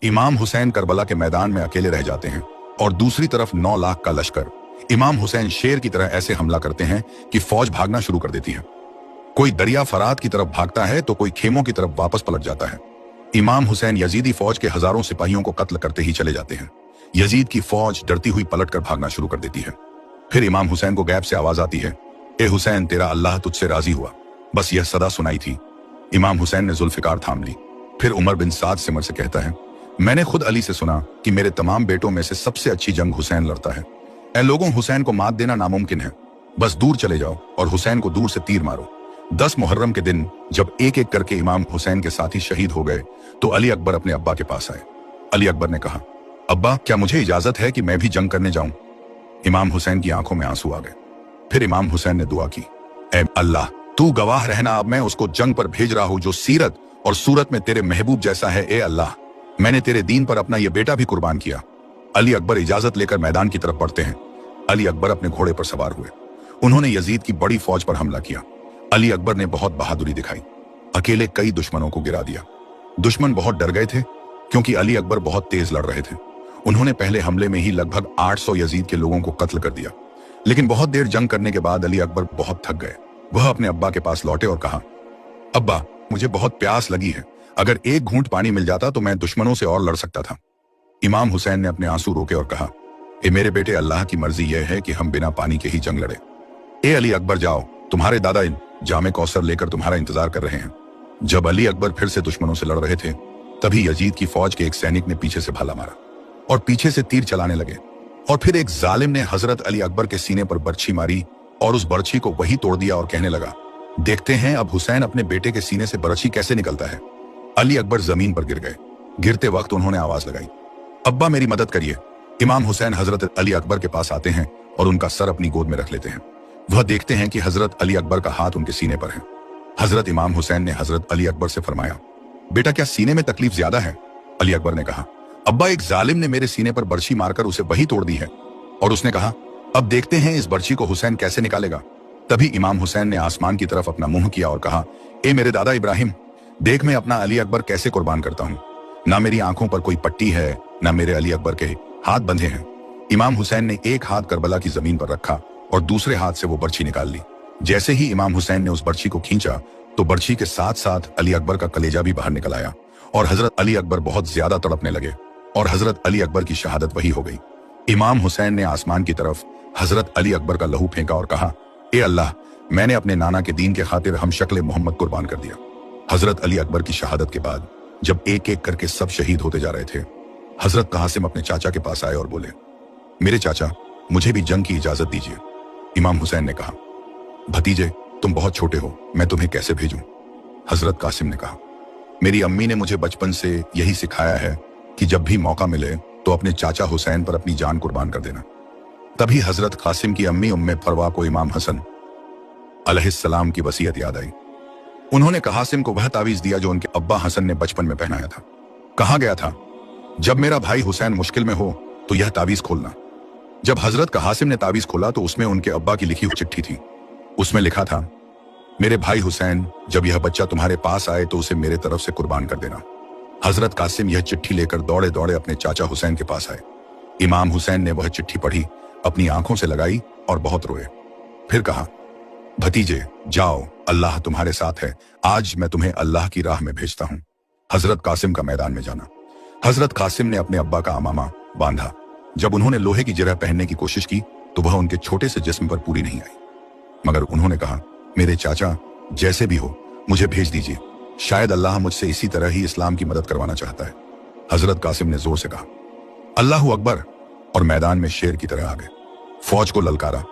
इमाम हुसैन करबला के मैदान में अकेले रह जाते हैं और दूसरी तरफ 9 लाख का लश्कर। इमाम हुसैन शेर की तरह ऐसे हमला करते हैं कि फौज भागना शुरू कर देती है। कोई दरिया फरात की तरफ भागता है तो कोई खेमों की तरफ वापस पलट जाता है। इमाम हुसैन यजीदी फौज के हजारों सिपाहियों को कत्ल करते ही चले जाते हैं। यजीद की फौज डरती हुई पलटकर भागना शुरू कर देती है। फिर इमाम हुसैन को गैब से आवाज आती है, ए हुसैन, तेरा अल्लाह तुझसे राजी हुआ। बस यह सदा सुनाई थी। इमाम हुसैन ने जुल्फिकार थाम ली। फिर उमर बिन साद सिमर से कहता है, मैंने खुद अली से सुना कि मेरे तमाम बेटों में से सबसे अच्छी जंग हुसैन लड़ता है। ऐ लोगों, हुसैन को मात देना नामुमकिन है। बस दूर चले जाओ और हुसैन को दूर से तीर मारो। 10 मुहर्रम के दिन जब एक एक करके इमाम हुसैन के साथी शहीद हो गए तो अली अकबर अपने अब्बा के पास आए। अली अकबर ने कहा, अब्बा, क्या मुझे इजाजत है कि मैं भी जंग करने जाऊं? इमाम हुसैन की आंखों में आंसू आ गए। फिर इमाम हुसैन ने दुआ की, ऐ अल्लाह, तू गवाह रहना, अब मैं उसको जंग पर भेज रहा हूं जो सीरत और सूरत में तेरे महबूब जैसा है। ए अल्लाह, मैंने तेरे दीन पर अपना यह बेटा भी कुर्बान किया। अली अकबर इजाजत लेकर मैदान की तरफ बढ़ते हैं। अली अकबर अपने घोड़े पर सवार हुए। उन्होंने यजीद की बड़ी फौज पर हमला किया। अली अकबर ने बहुत बहादुरी दिखाई। अकेले कई दुश्मनों को गिरा दिया। दुश्मन बहुत डर गए थे क्योंकि अली अकबर बहुत तेज लड़ रहे थे। उन्होंने पहले हमले में ही लगभग 800 यजीद के लोगों को कत्ल कर दिया। लेकिन बहुत देर जंग करने के बाद अली अकबर बहुत थक गए। वह अपने अब्बा के पास लौटे और कहा, अब्बा, मुझे बहुत प्यास लगी है। अगर एक घूंट पानी मिल जाता तो मैं दुश्मनों से और लड़ सकता था। इमाम हुसैन ने अपने आंसू रोके और कहा, ए मेरे बेटे, अल्लाह की मर्जी यह है कि हम बिना पानी के ही जंग लड़े। ए अली अकबर, जाओ, तुम्हारे दादा जामे कौसर लेकर तुम्हारा इंतजार कर रहे हैं। जब अली अकबर फिर से दुश्मनों से लड़ रहे थे तभी यजीद की फौज के एक सैनिक ने पीछे से भाला मारा और पीछे से तीर चलाने लगे। और फिर एक जालिम ने हजरत अली अकबर के सीने पर बर्छी मारी और उस बर्छी को वही तोड़ दिया और कहने लगा, देखते हैं अब हुसैन अपने बेटे के सीने से बर्छी कैसे निकलता है। अली अकबर जमीन पर गिर गए। गिरते वक्त उन्होंने आवाज लगाई, अब्बा, मेरी मदद करिए। इमाम हुसैन हजरत अली अकबर के पास आते हैं और उनका सर अपनी गोद में रख लेते हैं। वह देखते हैं कि हजरत अली अकबर का हाथ उनके सीने पर है। हजरत इमाम हुसैन ने हजरत अली अकबर से फरमाया, बेटा, क्या सीने में तकलीफ ज्यादा है? अली अकबर ने कहा, अब्बा, एक जालिम ने मेरे सीने पर बर्छी मारकर उसे वही तोड़ दी है। और उसने कहा, अब देखते हैं इस बर्छी को हुसैन कैसे निकालेगा। तभी इमाम हुसैन ने आसमान की तरफ अपना मुंह किया और कहा, ए मेरे दादा इब्राहिम, देख मैं अपना अली अकबर कैसे कुर्बान करता हूँ। ना मेरी आंखों पर कोई पट्टी है, ना मेरे अली अकबर के हाथ बंधे हैं। इमाम हुसैन ने एक हाथ करबला की जमीन पर रखा और दूसरे हाथ से वो बर्छी निकाल ली। जैसे ही इमाम हुसैन ने उस बर्छी को खींचा तो बर्छी के साथ साथ अली अकबर का कलेजा भी बाहर निकल आया और हजरत अली अकबर बहुत ज्यादा तड़पने लगे और हजरत अली अकबर की शहादत वही हो गई। इमाम हुसैन ने आसमान की तरफ हजरत अली अकबर का लहू फेंका और कहा, ए अल्लाह, मैंने अपने नाना के दीन के खातिर हम शक्ल मोहम्मद कुर्बान कर दिया। हजरत अली अकबर की शहादत के बाद जब एक एक करके सब शहीद होते जा रहे थे, हजरत कासिम अपने चाचा के पास आए और बोले, मेरे चाचा, मुझे भी जंग की इजाजत दीजिए। इमाम हुसैन ने कहा, भतीजे, तुम बहुत छोटे हो, मैं तुम्हें कैसे भेजूं? हजरत कासिम ने कहा, मेरी अम्मी ने मुझे बचपन से यही सिखाया है कि जब भी मौका मिले तो अपने चाचा हुसैन पर अपनी जान कुर्बान कर देना। तभी हजरत कासिम की अम्मी उम्मे फरवा को इमाम हसन अलैहिस्सलाम की वसीयत याद आई। उन्होंने कासिम को वह तावीज दिया जो उनके अब्बा हसन ने बचपन में पहनाया था। कहा गया था, जब मेरा भाई हुसैन मुश्किल में हो तो यह तावीज खोलना। जब हजरत कासिम ने तावीज खोला तो उसमें उनके अब्बा की लिखी हुई चिट्ठी थी। उसमें लिखा था, मेरे भाई हुसैन, जब यह बच्चा तुम्हारे पास आए तो उसे मेरे तरफ से कुर्बान कर देना। हजरत कासिम यह चिट्ठी लेकर दौड़े दौड़े अपने चाचा हुसैन के पास आए। इमाम हुसैन ने वह चिट्ठी पढ़ी, अपनी आंखों से लगाई और बहुत रोए। फिर कहा, भतीजे, जाओ, अल्लाह तुम्हारे साथ है। आज मैं तुम्हें अल्लाह की राह में भेजता हूं। हजरत कासिम का मैदान में जाना। हजरत कासिम ने अपने अब्बा का अमामा बांधा। जब उन्होंने लोहे की जरह पहनने की कोशिश की तो वह उनके छोटे से जिस्म पर पूरी नहीं आई, मगर उन्होंने कहा, मेरे चाचा, जैसे भी हो मुझे भेज दीजिए। शायद अल्लाह मुझसे इसी तरह ही इस्लाम की मदद करवाना चाहता है। हजरत कासिम ने जोर से कहा, अल्लाहू अकबर, और मैदान में शेर की तरह आ गए। फौज को ललकारा,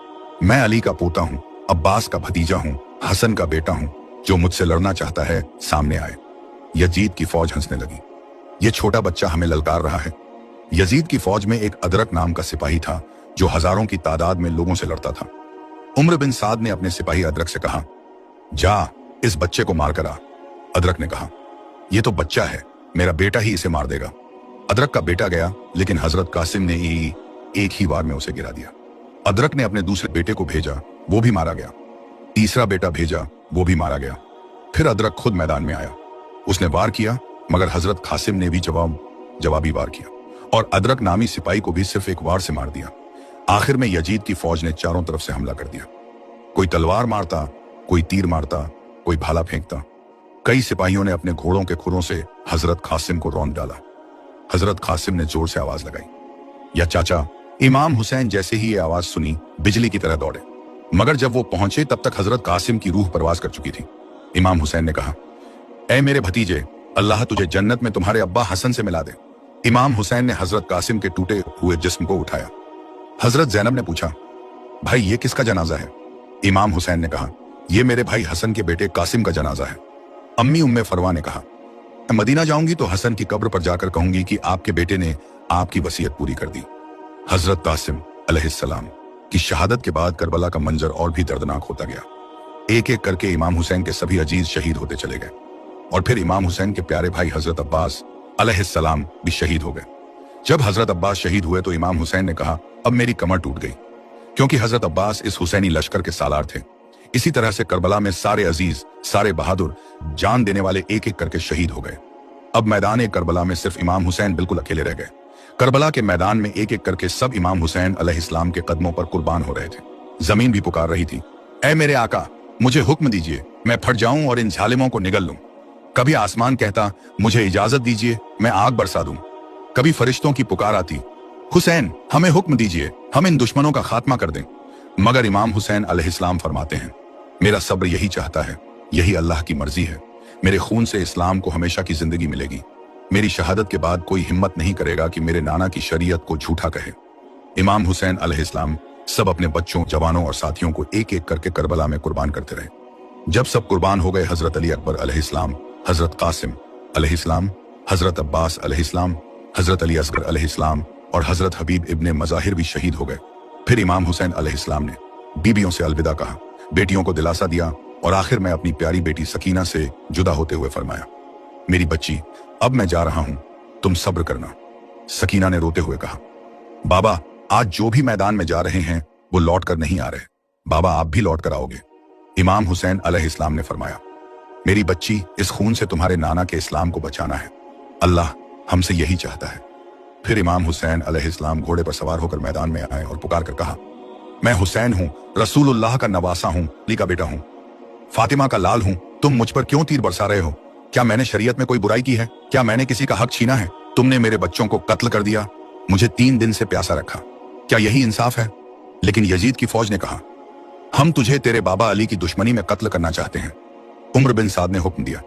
मैं अली का पोता हूं, अब्बास का भतीजा हूं, हसन का बेटा हूं, जो मुझसे लड़ना चाहता है सामने आए। यजीद की फौज हंसने लगी, ये छोटा बच्चा हमें ललकार रहा है। यजीद की फौज में एक अदरक नाम का सिपाही था जो हजारों की तादाद में लोगों से लड़ता था। उमर बिन साद ने अपने सिपाही अदरक से कहा, जा, इस बच्चे को मार कर आ। अदरक ने कहा, यह तो बच्चा है, मेरा बेटा ही इसे मार देगा। अदरक का बेटा गया, लेकिन हजरत कासिम ने एक ही बार में उसे गिरा दिया। अदरक ने अपने दूसरे बेटे को भेजा, वो भी मारा गया। तीसरा बेटा भेजा, वो भी मारा गया। फिर अदरक खुद मैदान में आया, उसने वार किया, मगर हजरत कासिम ने भी जवाब जवाबी वार किया और अदरक नामी सिपाही को भी सिर्फ एक वार से मार दिया। आखिर में यजीद की फौज ने चारों तरफ से हमला कर दिया। कोई तलवार मारता, कोई तीर मारता, कोई भाला फेंकता। कई सिपाहियों ने अपने घोड़ों के खुरों से हजरत कासिम को रौंद डाला। हजरत कासिम ने जोर से आवाज लगाई, या चाचा। इमाम हुसैन जैसे ही ये आवाज सुनी बिजली की तरह दौड़े, मगर जब वो पहुंचे तब तक हजरत कासिम की रूह परवाज कर चुकी थी। इमाम हुसैन ने कहा, ऐ मेरे भतीजे, अल्लाह तुझे जन्नत में तुम्हारे अब्बा हसन से मिला दे। इमाम हुसैन ने हजरत कासिम के टूटे हुए जिस्म को उठाया। हजरत जैनब ने पूछा, भाई ये किसका जनाजा है? इमाम हुसैन ने कहा, ये मेरे भाई हसन के बेटे कासिम का जनाजा है। अम्मी उम्मे फरवा ने कहा, मैं मदीना जाऊंगी तो हसन की कब्र पर जाकर कहूंगी कि आपके बेटे ने आपकी वसीयत पूरी कर दी। हजरत कासिम अलैहिस्सलाम की शहादत के बाद करबला का मंजर और भी दर्दनाक होता गया। एक एक करके इमाम हुसैन के सभी अजीज शहीद होते चले गए और फिर इमाम हुसैन के प्यारे भाई हजरत अब्बास अलैहिस्सलाम भी शहीद हो गए। जब हजरत अब्बास शहीद हुए तो इमाम हुसैन ने कहा, अब मेरी कमर टूट गई, क्योंकि हजरत अब्बास इस हुसैनी लश्कर के सालार थे। इसी तरह से करबला में सारे अजीज, सारे बहादुर, जान देने वाले एक एक करके शहीद हो गए। अब मैदान करबला में सिर्फ इमाम हुसैन बिल्कुल अकेले रह गए। करबला के मैदान में एक एक करके सब इमाम हुसैन अलैहिस्सलाम के कदमों पर कुर्बान हो रहे थे। जमीन भी पुकार रही थी, ऐ मेरे आका, मुझे हुक्म दीजिए, मैं फट जाऊं और इन जालिमों को निगल लूं। कभी आसमान कहता, मुझे इजाजत दीजिए, मैं आग बरसा दूं। कभी फरिश्तों की पुकार आती, हुसैन हमें हुक्म दीजिए, हम इन दुश्मनों का खात्मा कर दें। मगर इमाम हुसैन अलैहिस्सलाम फरमाते हैं, मेरा सब्र यही चाहता है, यही अल्लाह की मर्जी है। मेरे खून से इस्लाम को हमेशा की जिंदगी मिलेगी। मेरी शहादत के बाद कोई हिम्मत नहीं करेगा कि मेरे नाना की शरीयत को झूठा कहे। इमाम हुसैन अलैहिस्सलाम सब अपने बच्चों, जवानों और साथियों को एक एक करके करबला में कुर्बान करते रहे। जब सब कुर्बान हो गए, हजरत अली अकबर अलैहिस्सलाम, हजरत कासिम अलैहिस्सलाम, हजरत अब्बास अलैहिस्सलाम, हजरत अली असगर अलैहिस्सलाम और हजरत हबीब इब्ने मज़ाहिर भी शहीद हो गए। फिर इमाम हुसैन अलैहिस्सलाम ने बीबियों से अलविदा कहा, बेटियों को दिलासा दिया और आखिर में अपनी प्यारी बेटी सकीना से जुदा होते हुए फरमाया, मेरी बच्ची, अब मैं जा रहा हूं, तुम सब्र करना। सकीना ने रोते हुए कहा, बाबा, आज जो भी मैदान में जा रहे हैं वो लौट कर नहीं आ रहे। बाबा, आप भी लौट कर आओगे। इमाम हुसैन अलैहिस्सलाम ने फरमाया, मेरी बच्ची, इस खून से तुम्हारे नाना के इस्लाम को बचाना है। अल्लाह हमसे यही चाहता है। फिर इमाम हुसैन अलैहिस्सलाम घोड़े पर सवार होकर मैदान में आए और पुकार कर कहा, मैं हुसैन हूं, रसूलुल्लाह का नवासा हूं, अली का बेटा हूं, फातिमा का लाल हूं। तुम मुझ पर क्यों तीर बरसा रहे हो? क्या मैंने शरीयत में कोई बुराई की है? क्या मैंने किसी का हक छीना है? तुमने मेरे बच्चों को कत्ल कर दिया, मुझे 3 दिन से प्यासा रखा, क्या यही इंसाफ है? लेकिन यजीद की फौज ने कहा, हम तुझे तेरे बाबा अली की दुश्मनी में कत्ल करना चाहते हैं। उम्र बिन साद ने हुक्म दिया,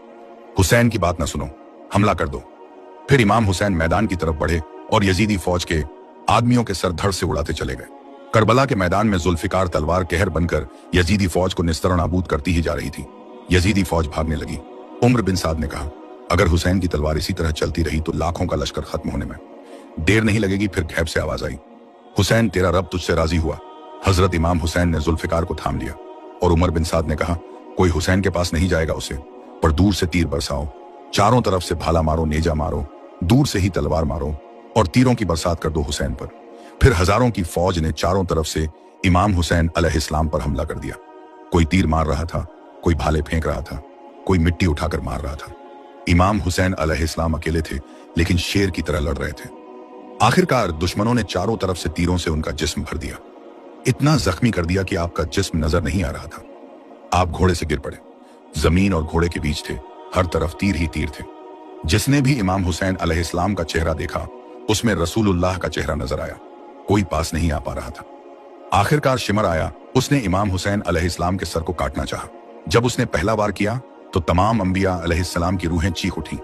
हुसैन की बात न सुनो, हमला कर दो। फिर इमाम हुसैन मैदान की तरफ बढ़े और यजीदी फौज के आदमियों के सर धड़ से उड़ाते चले गए। करबला के मैदान में जुल्फिकार तलवार कहर बनकर यजीदी फौज को निस्तर नाबूद करती ही जा रही थी। यजीदी फौज भागने लगी। उम्र बिन साद ने कहा, अगर हुसैन की तलवार इसी तरह चलती रही तो लाखों का लश्कर खत्म होने में देर नहीं लगेगी। फिर गैब से आवाज आई, हुसैन, तेरा रब तुझसे राजी हुआ। हजरत इमाम हुसैन ने जुल्फिकार को थाम लिया और उमर बिन साद ने कहा, कोई हुसैन के पास नहीं जाएगा उसे, पर दूर से तीर बरसाओ, चारों तरफ से भाला मारो, नेजा मारो, दूर से ही तलवार मारो और तीरों की बरसात कर दो हुसैन पर। फिर हजारों की फौज ने चारों तरफ से इमाम हुसैन अलैहिस्सलाम पर हमला कर दिया। कोई तीर मार रहा था, कोई भाले फेंक रहा था, कोई मिट्टी उठाकर मार रहा था। इमाम हुसैन अलैहिस्सलाम अकेले थे, लेकिन शेर की तरह लड़ रहे थे। आखिरकार दुश्मनों ने चारों तरफ से तीरों से उनका जिस्म भर दिया, इतना जख्मी कर दिया कि आपका जिस्म नजर नहीं आ रहा था। आप घोड़े से गिर पड़े। जमीन और घोड़े के बीच थे, हर तरफ तीर ही तीर थे। जिसने भी इमाम हुसैन अलैहिस्सलाम का चेहरा देखा, उसमें रसूलुल्लाह का चेहरा नजर आया। कोई पास नहीं आ पा रहा था। आखिरकार शिमर आया, उसने इमाम हुसैन अलैहिस्सलाम के सर को काटना चाहा। जब उसने पहला वार किया तो तमाम अंबिया अलैहिस्सलाम की रूहें चीख उठी।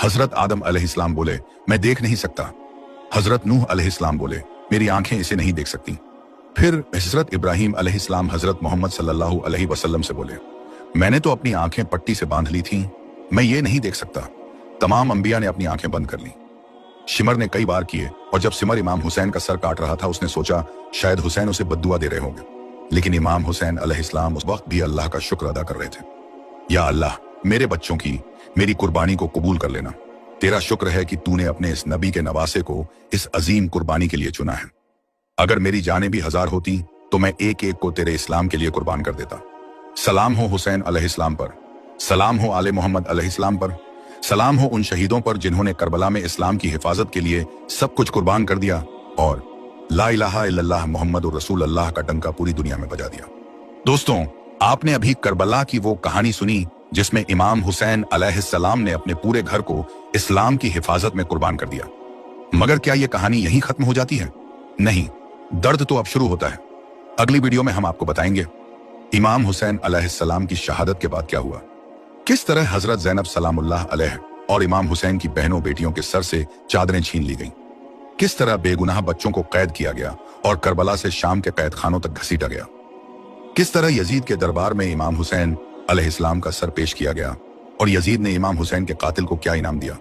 हजरत आदम अलैहिस्सलाम बोले, मैं देख नहीं सकता। हजरत नूह अलैहिस्सलाम बोले, मेरी आंखें इसे नहीं देख सकती। फिर हजरत इब्राहीम अलैहिस्सलाम हजरत मोहम्मद सल्लल्लाहु अलैहि वसल्लम से बोले, मैंने तो अपनी आंखें पट्टी से बांध ली थीं, मैं ये नहीं देख सकता। तमाम अंबिया ने अपनी आंखें बंद कर ली। शिमर ने कई बार किए और जब सिमर इमाम हुसैन का सर काट रहा था, उसने सोचा शायद हुसैन उसे बद्दुआ दे रहे होंगे। लेकिन इमाम हुसैन अलैहिस्सलाम उस वक्त भी अल्लाह का शुक्र अदा कर रहे थे। या अल्लाह, मेरे बच्चों की मेरी कुर्बानी को कबूल कर लेना। तेरा शुक्र है कि तूने अपने इस नबी के नवासे को इस अजीम कुर्बानी के लिए चुना है। अगर मेरी जानें भी 1000 होती तो मैं एक एक को तेरे इस्लाम के लिए कुर्बान कर देता। सलाम हो हुसैन अलैहिस्सलाम पर, सलाम हो आले मोहम्मद अलैहिस्सलाम पर, सलाम हो उन शहीदों पर जिन्होंने करबला में इस्लाम की हिफाजत के लिए सब कुछ कुर्बान कर दिया और ला इलाहा इल्लल्लाह मुहम्मदुर रसूल अल्लाह का डंका पूरी दुनिया में बजा दिया। दोस्तों, आपने अभी करबला की वो कहानी सुनी जिसमें इमाम हुसैन अलैहिस्सलाम ने अपने पूरे घर को इस्लाम की हिफाजत में कुर्बान कर दिया। मगर क्या यह कहानी यहीं खत्म हो जाती है? नहीं, दर्द तो अब शुरू होता है। अगली वीडियो में हम आपको बताएंगे इमाम हुसैन अलैहिस्सलाम की शहादत के बाद क्या हुआ, किस तरह हजरत ज़ैनब सलामुल्लाह अलैह और इमाम हुसैन की बहनों बेटियों के सर से चादरें छीन ली गईं, किस तरह बेगुनाह बच्चों को कैद किया गया और करबला से शाम के कैद खानों तक घसीटा गया, किस तरह यजीद के दरबार में इमाम हुसैन अलैहिस्सलाम का सर पेश किया गया और यजीद ने इमाम हुसैन के कातिल को क्या इनाम दिया,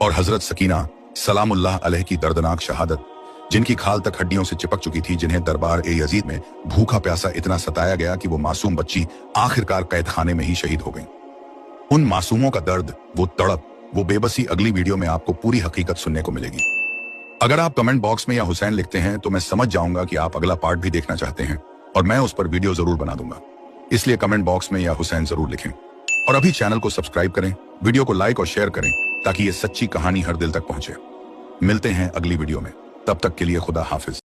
और हजरत सकीना सलामुल्लाह अलैह की दर्दनाक शहादत, जिनकी खाल तक हड्डियों से चिपक चुकी थी, जिन्हें दरबार ए यजीद में भूखा प्यासा इतना सताया गया कि वो मासूम बच्ची आखिरकार कैद खाने में ही शहीद हो गई। उन मासूमों का दर्द, वो तड़प, वो बेबसी अगली वीडियो में आपको पूरी हकीकत सुनने को मिलेगी। अगर आप कमेंट बॉक्स में या हुसैन लिखते हैं तो मैं समझ जाऊंगा कि आप अगला पार्ट भी देखना चाहते हैं और मैं उस पर वीडियो जरूर बना दूंगा। इसलिए कमेंट बॉक्स में या हुसैन जरूर लिखें और अभी चैनल को सब्सक्राइब करें, वीडियो को लाइक और शेयर करें ताकि ये सच्ची कहानी हर दिल तक पहुंचे। मिलते हैं अगली वीडियो में, तब तक के लिए खुदा हाफिज।